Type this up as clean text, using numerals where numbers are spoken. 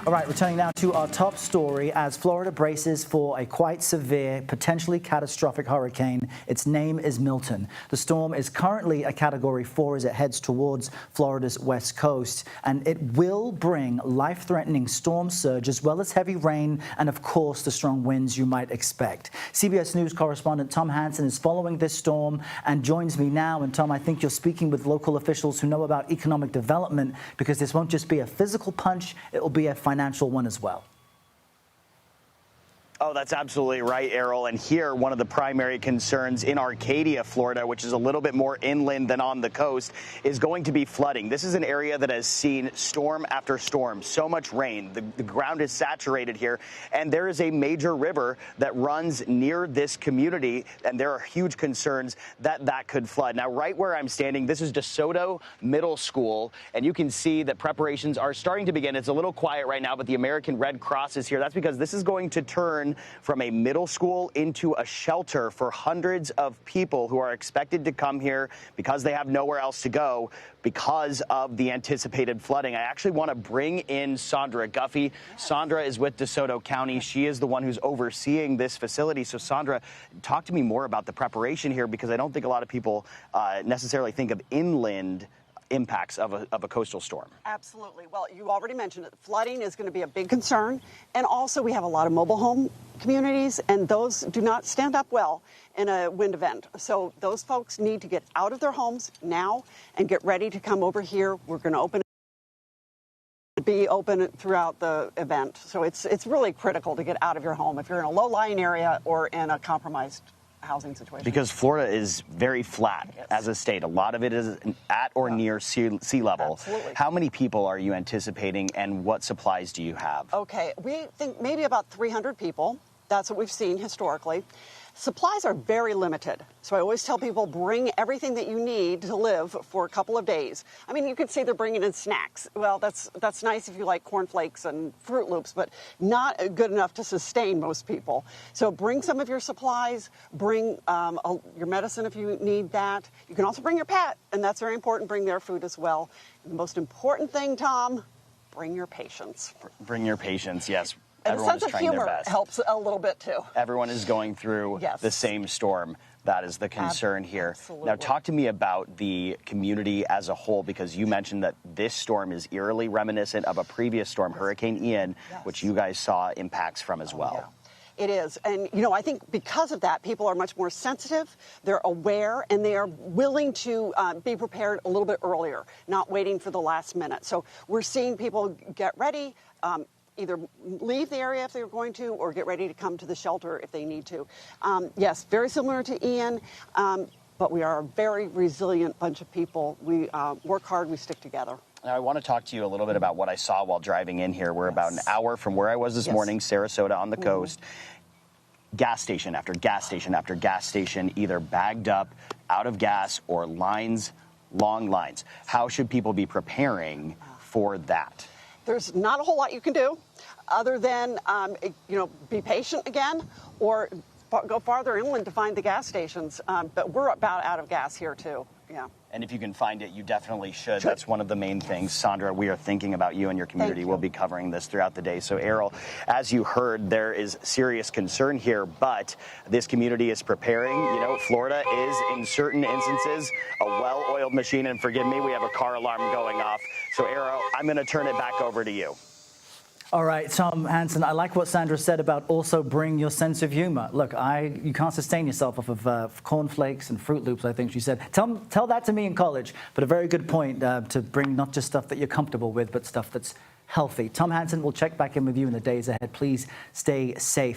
All right, returning now to our top story as Florida braces for a quite severe, potentially catastrophic hurricane. Its name is Milton. The storm is currently a Category 4 as it heads towards Florida's west coast, and it will bring life-threatening storm surge as well as heavy rain and, of course, the strong winds you might expect. CBS News correspondent Tom Hansen is following this storm and joins me now. And Tom, I think you're speaking with local officials who know about economic development, because this won't just be a physical punch, it will be a financial one as well. Oh, that's absolutely right, Errol. And here, one of the primary concerns in Arcadia, Florida, which is a little bit more inland than on the coast, is going to be flooding. This is an area that has seen storm after storm, so much rain. The ground is saturated here, and there is a major river that runs near this community, and there are huge concerns that that could flood. Now, right where I'm standing, this is DeSoto Middle School, and you can see that preparations are starting to begin. It's a little quiet right now, but the American Red Cross is here. That's because this is going to turn from a middle school into a shelter for hundreds of people who are expected to come here because they have nowhere else to go because of the anticipated flooding. I actually want to bring in Sondra Guffey. Sondra is with DeSoto County. She is the one who's overseeing this facility. So, Sondra, talk to me more about the preparation here, because I don't think a lot of people necessarily think of inland impacts of a coastal storm. Absolutely. Well, you already mentioned it. Flooding is going to be a big concern. And also, we have a lot of mobile home communities, and those do not stand up well in a wind event. So those folks need to get out of their homes now and get ready to come over here. We're going to be open throughout the event. So it's really critical to get out of your home if you're in a low-lying area or in a compromised housing situation. Because Florida is very flat as a state. A lot of it is at or near sea level. Absolutely. How many people are you anticipating, and what supplies do you have? Okay, we think maybe about 300 people. That's what we've seen historically. Supplies are very limited. So I always tell people, bring everything that you need to live for a couple of days. I mean, you could say they're bringing in snacks. Well, that's nice if you like cornflakes and Fruit Loops, but not good enough to sustain most people. So bring some of your supplies, bring your medicine if you need that. You can also bring your pet, and that's very important. Bring their food as well. The most important thing, Tom, bring your patience. Bring your patience, yes. And a sense of humor helps a little bit, too. Everyone is going through the same storm. That is the concern here. Absolutely. Now, talk to me about the community as a whole, because you mentioned that this storm is eerily reminiscent of a previous storm, Hurricane Ian, which you guys saw impacts from as well. Yeah. It is. And, you know, I think because of that, people are much more sensitive, they're aware, and they are willing to be prepared a little bit earlier, not waiting for the last minute. So we're seeing people get ready, either leave the area if they're going to, or get ready to come to the shelter if they need to. Yes, very similar to Ian, but we are a very resilient bunch of people. We work hard, we stick together. Now, I want to talk to you a little bit about what I saw while driving in here. We're about an hour from where I was this morning, Sarasota on the coast. Gas station after gas station after gas station, either bagged up, out of gas, or lines, long lines. How should people be preparing for that? There's not a whole lot you can do other than, be patient again, or go farther inland to find the gas stations. But we're about out of gas here, too. Yeah. And if you can find it, you definitely should. That's one of the main things. Sondra, we are thinking about you and your community. We'll be covering this throughout the day. So, Errol, as you heard, there is serious concern here, but this community is preparing. You know, Florida is, in certain instances, a well-oiled machine. And forgive me, we have a car alarm going off. So, Errol, I'm going to turn it back over to you. All right, Tom Hansen, I like what Sandra said about also bring your sense of humor. Look, you can't sustain yourself off of cornflakes and Fruit Loops, I think she said. Tell that to me in college, but a very good point to bring not just stuff that you're comfortable with, but stuff that's healthy. Tom Hansen, we'll check back in with you in the days ahead. Please stay safe.